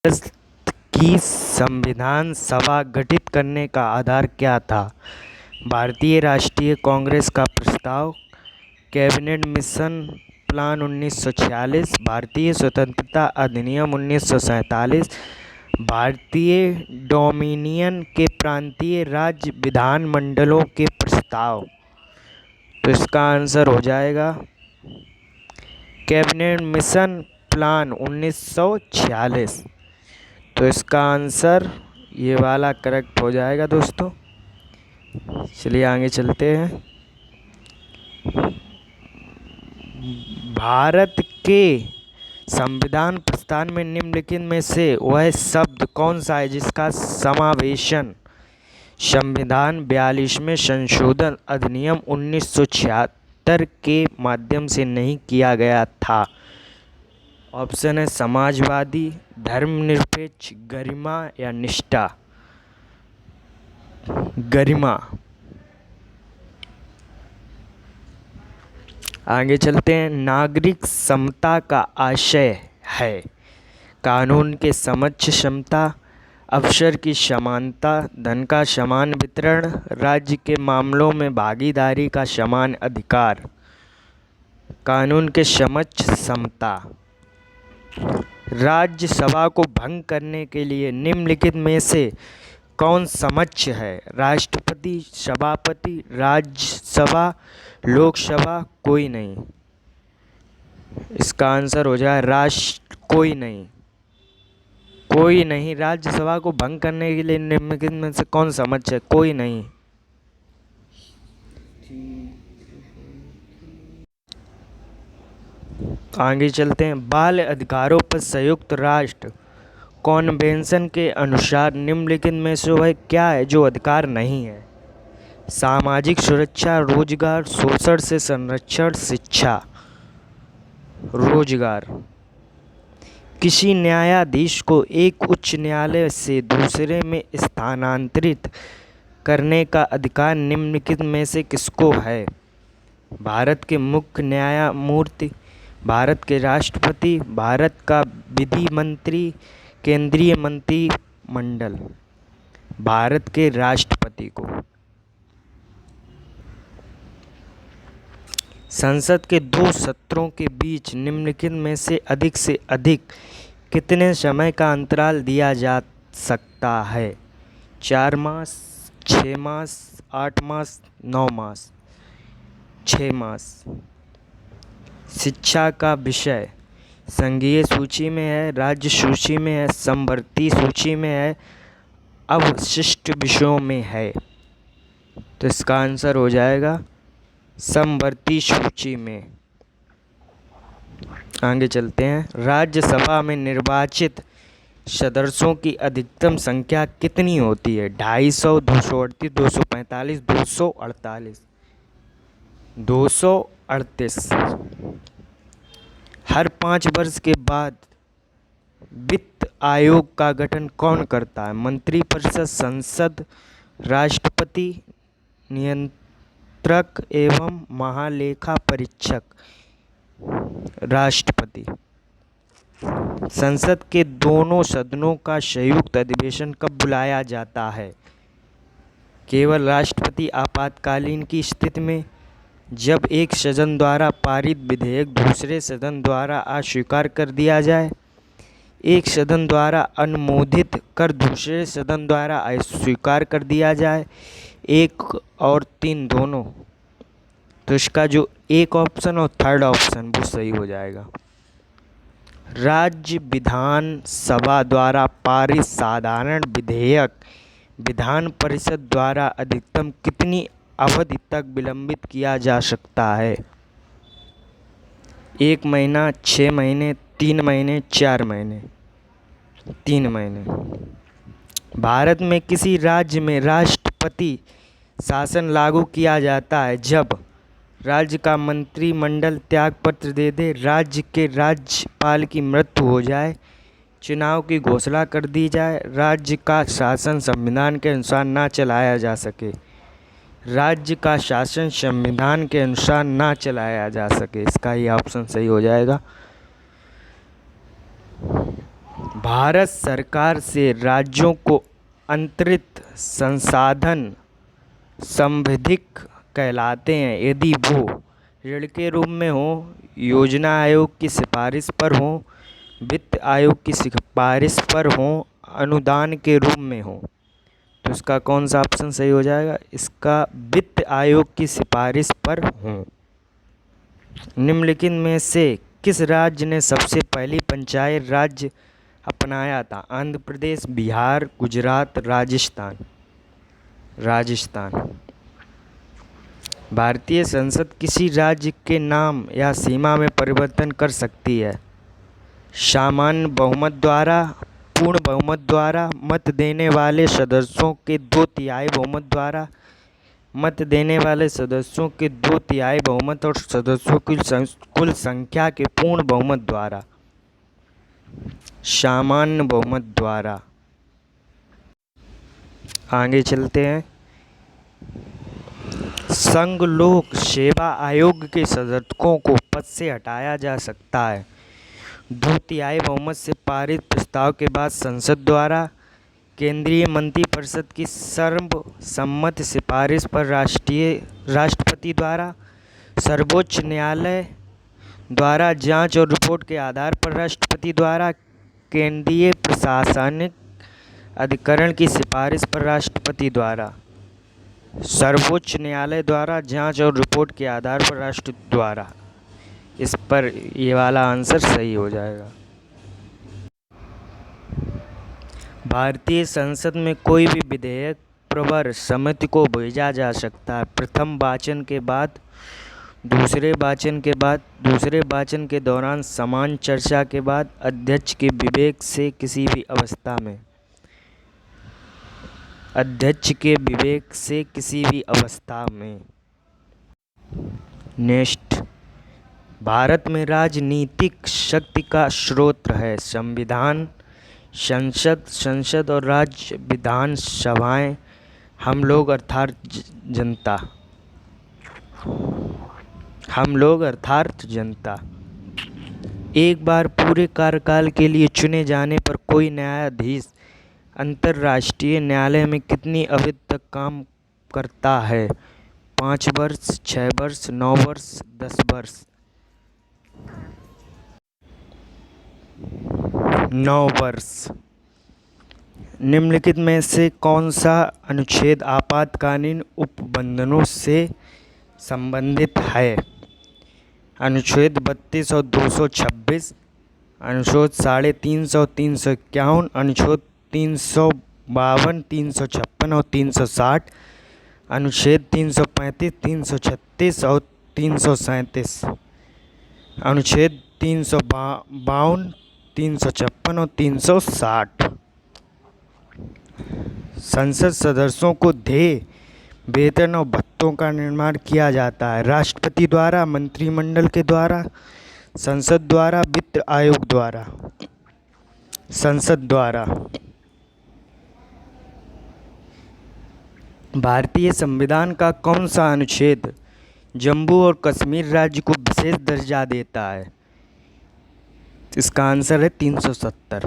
भारत की संविधान सभा गठित करने का आधार क्या था? भारतीय राष्ट्रीय कांग्रेस का प्रस्ताव, कैबिनेट मिशन प्लान 1946, भारतीय स्वतंत्रता अधिनियम 1947, भारतीय डोमिनियन के प्रांतीय राज्य विधानमंडलों के प्रस्ताव। तो इसका आंसर हो जाएगा कैबिनेट मिशन प्लान 1946। तो इसका आंसर ये वाला करेक्ट हो जाएगा दोस्तों। चलिए आगे चलते हैं। भारत के संविधान प्रस्ताव में निम्नलिखित में से वह शब्द कौन सा है जिसका समावेशन संविधान 42वें संशोधन अधिनियम 1976 के माध्यम से नहीं किया गया था? ऑप्शन है समाजवादी, धर्मनिरपेक्ष, गरिमा या निष्ठा। गरिमा। आगे चलते हैं। नागरिक समता का आशय है कानून के समक्ष समता, अवसर की समानता, धन का समान वितरण, राज्य के मामलों में भागीदारी का समान अधिकार। कानून के समक्ष समता। राज्यसभा को भंग करने के लिए निम्नलिखित में से कौन समक्ष है? राष्ट्रपति, सभापति, राज्यसभा, लोकसभा, कोई नहीं। इसका आंसर हो जाए कोई नहीं। कोई नहीं। राज्यसभा को भंग करने के लिए निम्नलिखित में से कौन समक्ष है? कोई नहीं। आगे चलते हैं। बाल अधिकारों पर संयुक्त राष्ट्र कॉन्वेंशन के अनुसार निम्नलिखित में से वह क्या है जो अधिकार नहीं है? सामाजिक सुरक्षा, रोजगार, शोषण से संरक्षण, शिक्षा। रोजगार। किसी न्यायाधीश को एक उच्च न्यायालय से दूसरे में स्थानांतरित करने का अधिकार निम्नलिखित में से किसको है? भारत के मुख्य न्यायमूर्ति, भारत के राष्ट्रपति, भारत का विधि मंत्री, केंद्रीय मंत्रिमंडल। भारत के राष्ट्रपति को। संसद के दो सत्रों के बीच निम्नलिखित में से अधिक कितने समय का अंतराल दिया जा सकता है? 4 मास, 6 मास, 8 मास, 9 मास। 6 मास। शिक्षा का विषय संघीय सूची में है, राज्य सूची में है, समवर्ती सूची में है, अवशिष्ट विषयों में है। तो इसका आंसर हो जाएगा समवर्ती सूची में। आगे चलते हैं। राज्यसभा में निर्वाचित सदस्यों की अधिकतम संख्या कितनी होती है? 250, 238, 245, 248। 238। हर 5 वर्ष के बाद वित्त आयोग का गठन कौन करता है? मंत्रिपरिषद, संसद, राष्ट्रपति, नियंत्रक एवं महालेखा परीक्षक। राष्ट्रपति। संसद के दोनों सदनों का संयुक्त अधिवेशन कब बुलाया जाता है? केवल राष्ट्रपति आपातकालीन की स्थिति में, जब एक सदन द्वारा पारित विधेयक दूसरे सदन द्वारा अस्वीकार कर दिया जाए, एक सदन द्वारा अनुमोदित कर दूसरे सदन द्वारा अस्वीकार कर दिया जाए, 1 और 3 दोनों। तो इसका जो एक ऑप्शन और थर्ड ऑप्शन वो सही हो जाएगा। राज्य विधानसभा द्वारा पारित साधारण विधेयक विधान परिषद द्वारा अधिकतम कितनी अवधि तक विलंबित किया जा सकता है? 1 महीना, 6 महीने, 3 महीने, 4 महीने। 3 महीने। भारत में किसी राज्य में राष्ट्रपति शासन लागू किया जाता है जब राज्य का मंत्रिमंडल त्यागपत्र दे दे, राज्य के राज्यपाल की मृत्यु हो जाए, चुनाव की घोषणा कर दी जाए, राज्य का शासन संविधान के अनुसार ना चलाया जा सके। राज्य का शासन संविधान के अनुसार ना चलाया जा सके। इसका ही ऑप्शन सही हो जाएगा। भारत सरकार से राज्यों को अंतरित संसाधन संविधिक कहलाते हैं यदि वो ऋण के रूप में हो, योजना आयोग की सिफारिश पर हो, वित्त आयोग की सिफारिश पर हो, अनुदान के रूप में हो। तो इसका कौन सा ऑप्शन सही हो जाएगा? इसका वित्त आयोग की सिफारिश पर हो। निम्नलिखित में से किस राज्य ने सबसे पहली पंचायत राज्य अपनाया था? आंध्र प्रदेश, बिहार, गुजरात, राजस्थान। भारतीय संसद किसी राज्य के नाम या सीमा में परिवर्तन कर सकती है। सामान्य बहुमत द्वारा, पूर्ण बहुमत द्वारा, मत देने वाले सदस्यों के 2/3 बहुमत द्वारा, मत देने वाले सदस्यों के 2/3 बहुमत और सदस्यों की कुल संख्या के पूर्ण बहुमत द्वारा। सामान्य बहुमत द्वारा। आगे चलते हैं। संघ लोक सेवा आयोग के सदस्यों को पद से हटाया जा सकता है 2/3 बहुमत से पारित प्रस्ताव के बाद संसद द्वारा, केंद्रीय मंत्रिपरिषद की सर्वसम्मत सिफारिश पर राष्ट्रपति द्वारा, सर्वोच्च न्यायालय द्वारा जांच और रिपोर्ट के आधार पर राष्ट्रपति द्वारा, केंद्रीय प्रशासनिक अधिकरण की सिफारिश पर राष्ट्रपति द्वारा, सर्वोच्च न्यायालय द्वारा जांच और रिपोर्ट के आधार पर राष्ट्रपति द्वारा। इस पर ये वाला आंसर सही हो जाएगा। भारतीय संसद में कोई भी विधेयक प्रवर समिति को भेजा जा सकता है प्रथम वाचन के बाद, दूसरे वाचन के बाद, दूसरे वाचन के दौरान, समान चर्चा के बाद, अध्यक्ष के विवेक से किसी भी अवस्था में। अध्यक्ष के विवेक से किसी भी अवस्था में। नेक्स्ट, भारत में राजनीतिक शक्ति का स्रोत है संविधान, संसद और राज्य विधानसभाएं, हम लोग अर्थात जनता। हम लोग अर्थात जनता। एक बार पूरे कार्यकाल के लिए चुने जाने पर कोई न्यायाधीश अंतर्राष्ट्रीय न्यायालय में कितनी अवधि तक काम करता है? 5 वर्ष, 6 वर्ष, 9 वर्ष, 10 वर्ष। 9 वर्ष। निम्नलिखित में से कौन सा अनुच्छेद आपातकालीन उपबंधनों से संबंधित है? अनुच्छेद 32 और 226, अनुच्छेद 350, 351, अनुच्छेद 352, 356 और 360, अनुच्छेद 335, 336 और 337, अनुच्छेद 352, 356 और 360। संसद सदस्यों को देय वेतन और भत्तों का निर्माण किया जाता है राष्ट्रपति द्वारा, मंत्रिमंडल के द्वारा, संसद द्वारा, वित्त आयोग द्वारा। संसद द्वारा। भारतीय संविधान का कौन सा अनुच्छेद जम्मू और कश्मीर राज्य को विशेष दर्जा देता है? इसका आंसर है 370।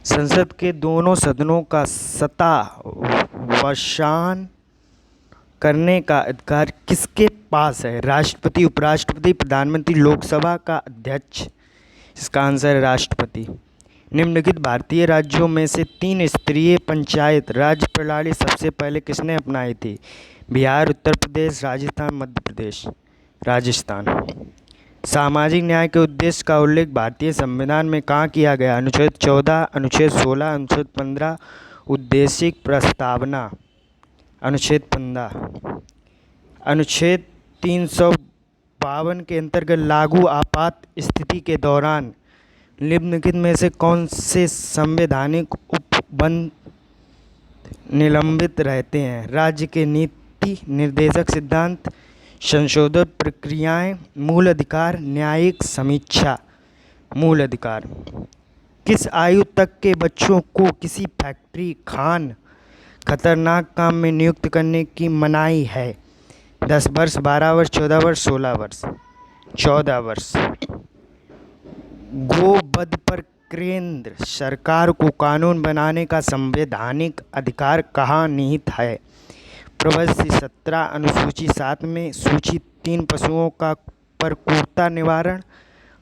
संसद के दोनों सदनों का सत्तावसान करने का अधिकार किसके पास है? राष्ट्रपति, उपराष्ट्रपति, प्रधानमंत्री, लोकसभा का अध्यक्ष। इसका आंसर है राष्ट्रपति। निम्नलिखित भारतीय राज्यों में से 3 स्तरीय पंचायत राज्य प्रणाली सबसे पहले किसने अपनाई थी? बिहार, उत्तर प्रदेश, राजस्थान, मध्य प्रदेश। राजस्थान। सामाजिक न्याय के उद्देश्य का उल्लेख भारतीय संविधान में कहाँ किया गया? अनुच्छेद 14, अनुच्छेद 16, अनुच्छेद 15। उद्देशिक प्रस्तावना। अनुच्छेद 15। अनुच्छेद 352 के अंतर्गत लागू आपात स्थिति के दौरान निम्नलिखित में से कौन से संवैधानिक उपबंध निलंबित रहते हैं? राज्य के नीति निर्देशक सिद्धांत, संशोधन प्रक्रियाएं, मूल अधिकार, न्यायिक समीक्षा। मूल अधिकार। किस आयु तक के बच्चों को किसी फैक्ट्री, खान, खतरनाक काम में नियुक्त करने की मनाही है? 10 वर्ष, 12 वर्ष, 14 वर्ष, 16 वर्ष। 14 वर्ष। गोवध पर केंद्र सरकार को कानून बनाने का संवैधानिक अधिकार कहाँ निहित है? प्रवृत्ति 17 अनुसूची 7 में सूचित 3 पशुओं का पर क्रूरता निवारण।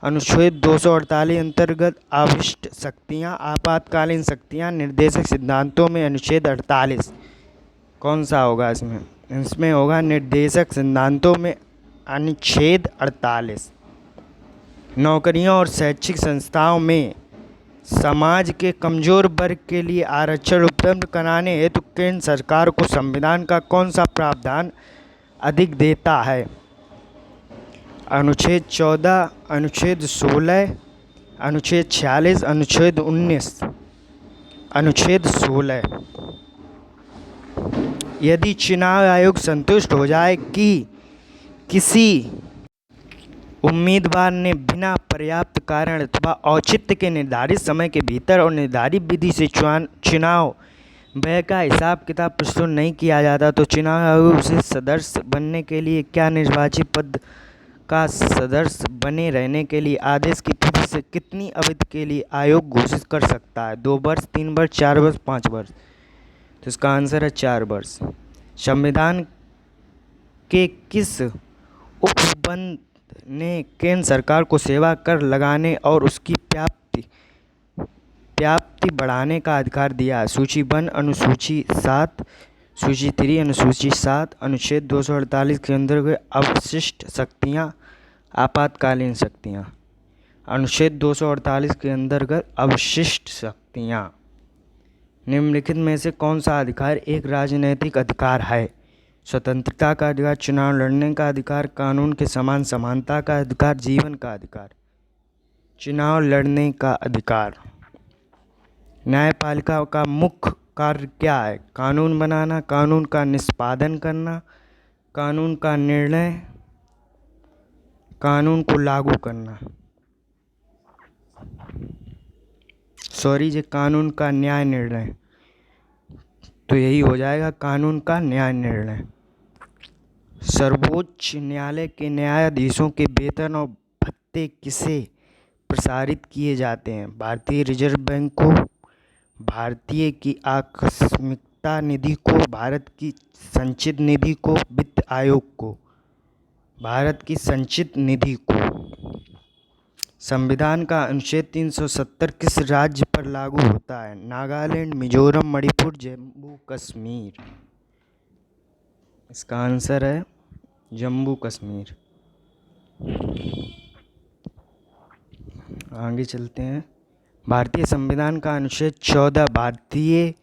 अनुच्छेद 248 अंतर्गत अविष्ट शक्तियाँ, आपातकालीन शक्तियाँ, निर्देशक सिद्धांतों में अनुच्छेद 48 कौन सा होगा इसमें? इसमें होगा निर्देशक सिद्धांतों में अनुच्छेद 48। नौकरियों और शैक्षिक संस्थाओं में समाज के कमजोर वर्ग के लिए आरक्षण उपलब्ध कराने हेतु केंद्र सरकार को संविधान का कौन सा प्रावधान अधिक देता है? अनुच्छेद 14, अनुच्छेद 16, अनुच्छेद 46, अनुच्छेद 19। अनुच्छेद 16, यदि चुनाव आयोग संतुष्ट हो जाए कि किसी उम्मीदवार ने बिना पर्याप्त कारण अथवा औचित्य के निर्धारित समय के भीतर और निर्धारित विधि से चुनाव व्यय का हिसाब किताब प्रस्तुत नहीं किया जाता तो चुनाव आयोग उसे सदस्य बनने के लिए क्या निर्वाचित पद का सदस्य बने रहने के लिए आदेश की तिथि से कितनी अवधि के लिए आयोग घोषित कर सकता है? 2 वर्ष, 3 वर्ष, 4 वर्ष, 5 वर्ष। तो इसका आंसर है 4 वर्ष। संविधान के किस उपबंध ने केंद्र सरकार को सेवा कर लगाने और उसकी व्याप्ति बढ़ाने का अधिकार दिया है? सूची 1 अनुसूची 7, सूची 3 अनुसूची 7, अनुच्छेद 248 के अंतर्गत अवशिष्ट शक्तियाँ, आपातकालीन शक्तियाँ। अनुच्छेद 248 के अंतर्गत अवशिष्ट शक्तियाँ। निम्नलिखित में से कौन सा अधिकार एक राजनीतिक अधिकार है? स्वतंत्रता का अधिकार, चुनाव लड़ने का अधिकार, कानून के समान समानता का अधिकार, जीवन का अधिकार। चुनाव लड़ने का अधिकार। न्यायपालिका का मुख्य कार्य क्या है? कानून बनाना, कानून का निष्पादन करना, कानून का निर्णय, कानून को लागू करना। कानून का न्याय निर्णय, तो यही हो जाएगा कानून का न्याय निर्णय। सर्वोच्च न्यायालय के न्यायाधीशों के वेतन और भत्ते किसे प्रसारित किए जाते हैं? भारतीय रिजर्व बैंक को, भारतीय की आकस्मिकता निधि को, भारत की संचित निधि को, वित्त आयोग को। भारत की संचित निधि को। संविधान का अनुच्छेद 370 किस राज्य पर लागू होता है? नागालैंड, मिजोरम, मणिपुर, जम्मू कश्मीर। इसका आंसर है जम्मू कश्मीर। आगे चलते हैं। भारतीय संविधान का अनुच्छेद 14 भारतीय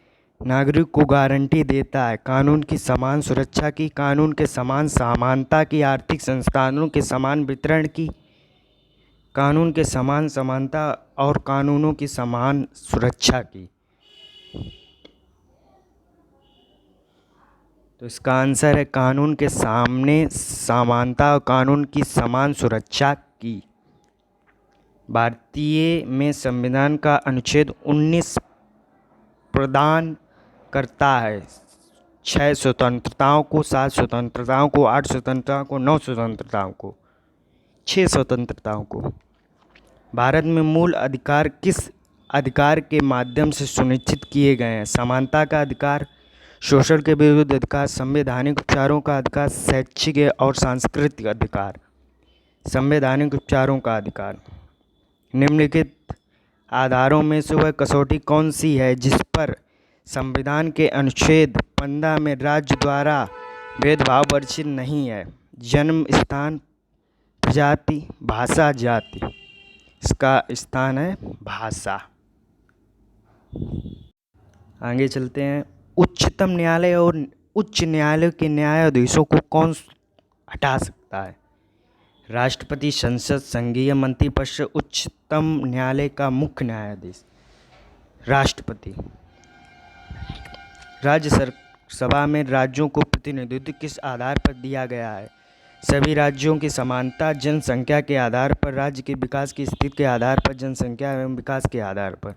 नागरिक को गारंटी देता है कानून की समान सुरक्षा की, कानून के समान समानता की, आर्थिक संसाधनों के समान वितरण की, कानून के समान समानता और कानूनों की समान सुरक्षा की। तो इसका आंसर है कानून के सामने समानता और कानून की समान सुरक्षा की। भारतीय में संविधान का अनुच्छेद 19 प्रदान करता है 6 स्वतंत्रताओं को, 7 स्वतंत्रताओं को, 8 स्वतंत्रताओं को, 9 स्वतंत्रताओं को, 6 स्वतंत्रताओं को। भारत में मूल अधिकार किस अधिकार के माध्यम से सुनिश्चित किए गए हैं? समानता का अधिकार, शोषण के विरुद्ध अधिकार, संवैधानिक उपचारों का अधिकार, शैक्षिक और सांस्कृतिक अधिकार। संवैधानिक उपचारों का अधिकार। निम्नलिखित आधारों में से वह कसौटी कौन सी है जिस पर संविधान के अनुच्छेद 15 में राज्य द्वारा भेदभाव वर्जित नहीं है? जन्म स्थान, प्रजाति, भाषा, जाति। इसका स्थान है भाषा। आगे चलते हैं। उच्चतम न्यायालय और उच्च न्यायालय के न्यायाधीशों को कौन हटा सकता है? राष्ट्रपति, संसद, संघीय मंत्रिपरिषद, उच्चतम न्यायालय का मुख्य न्यायाधीश। राष्ट्रपति। राज्य सभा में राज्यों को प्रतिनिधित्व किस आधार पर दिया गया है? सभी राज्यों की समानता, जनसंख्या के आधार पर, राज्य के विकास की स्थिति के आधार पर, जनसंख्या एवं विकास के आधार पर।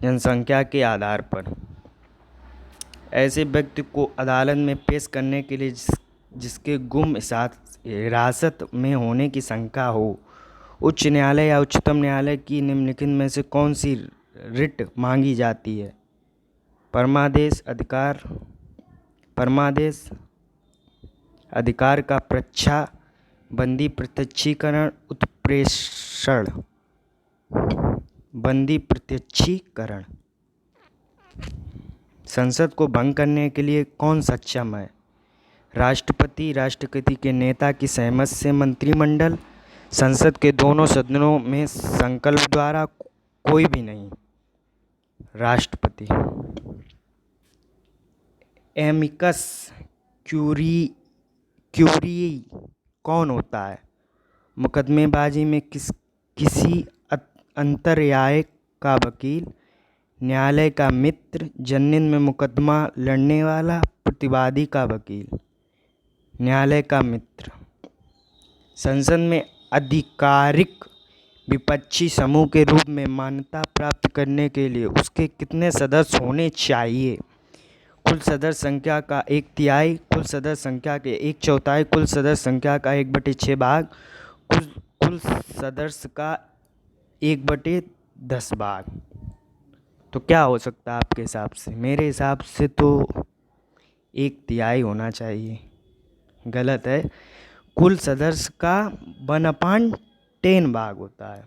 जनसंख्या के आधार पर। ऐसे व्यक्ति को अदालत में पेश करने के लिए जिसके गुम हिरासत में होने की शंका हो उच्च न्यायालय या उच्चतम न्यायालय की निम्नलिखित में से कौन सी रिट मांगी जाती है? परमादेश अधिकार का प्रच्छा, बंदी प्रत्यक्षीकरण, उत्प्रेषण। बंदी प्रत्यक्षीकरण। संसद को भंग करने के लिए कौन सक्षम है? राष्ट्रपति, राष्ट्रपति के नेता की सहमति से मंत्रिमंडल, संसद के दोनों सदनों में संकल्प द्वारा, कोई भी नहीं। राष्ट्रपति। एमिकस क्यूरी कौन होता है? मुकदमेबाजी में किसी अंतर्न्याय का वकील, न्यायालय का मित्र, जनहित में मुकदमा लड़ने वाला, प्रतिवादी का वकील। न्यायालय का मित्र। संसद में आधिकारिक विपक्षी समूह के रूप में मान्यता प्राप्त करने के लिए उसके कितने सदस्य होने चाहिए? कुल सदस्य संख्या का 1/3, कुल सदस्य संख्या के 1/4, कुल सदस्य संख्या का 1/6 भाग, कुल सदस्य का 1/10 भाग। तो क्या हो सकता है आपके हिसाब से? मेरे हिसाब से तो 1/3 होना चाहिए। गलत है। कुल सदस्य का 1/10 भाग होता है।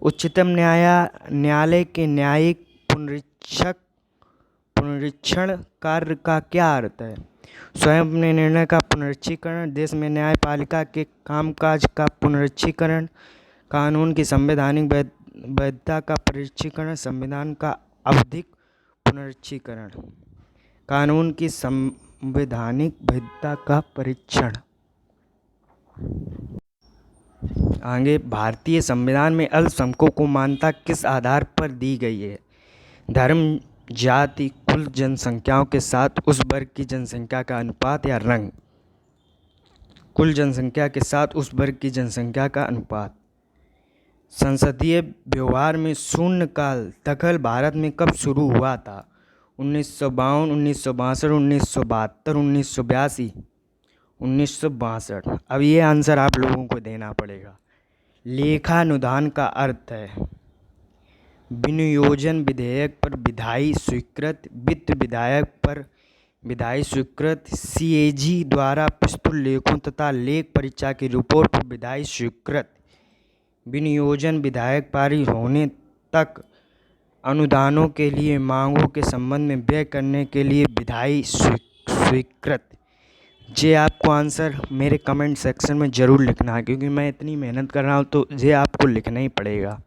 उच्चतम न्यायालय के न्यायिक पुनरीक्षण कार्य का क्या अर्थ है? स्वयं अपने निर्णय का पुनरीक्षीकरण, देश में न्यायपालिका के कामकाज का पुनरीक्षीकरण, कानून की संवैधानिक वैधता का परीक्षीकरण, संविधान का आवधिक पुनरीक्षीकरण, कानून की संवैधानिक वैधता का परीक्षण। आगे, भारतीय संविधान में अल्पसंख्यकों को मान्यता किस आधार पर दी गई है? धर्म, जाति, कुल जनसंख्याओं के साथ उस वर्ग की जनसंख्या का अनुपात या रंग? कुल जनसंख्या के साथ उस वर्ग की जनसंख्या का अनुपात। संसदीय व्यवहार में शून्यकाल दखल भारत में कब शुरू हुआ था? 1952, 1962, 1972, 1982, 1962। अब ये आंसर आप लोगों को देना पड़ेगा। लेखानुदान का अर्थ है विनियोजन विधेयक पर विधायी स्वीकृत, वित्त विधेयक पर विधायी स्वीकृत, सीएजी द्वारा प्रस्तुत लेखों तथा लेख परीक्षा की रिपोर्ट पर विधायी स्वीकृत। विनियोजन विधेयक पारित होने तक अनुदानों के लिए मांगों के संबंध में व्यय करने के लिए विधायी स्वीकृत। ये आपको आंसर मेरे कमेंट सेक्शन में ज़रूर लिखना है, क्योंकि मैं इतनी मेहनत कर रहा हूँ तो ये आपको लिखना ही पड़ेगा।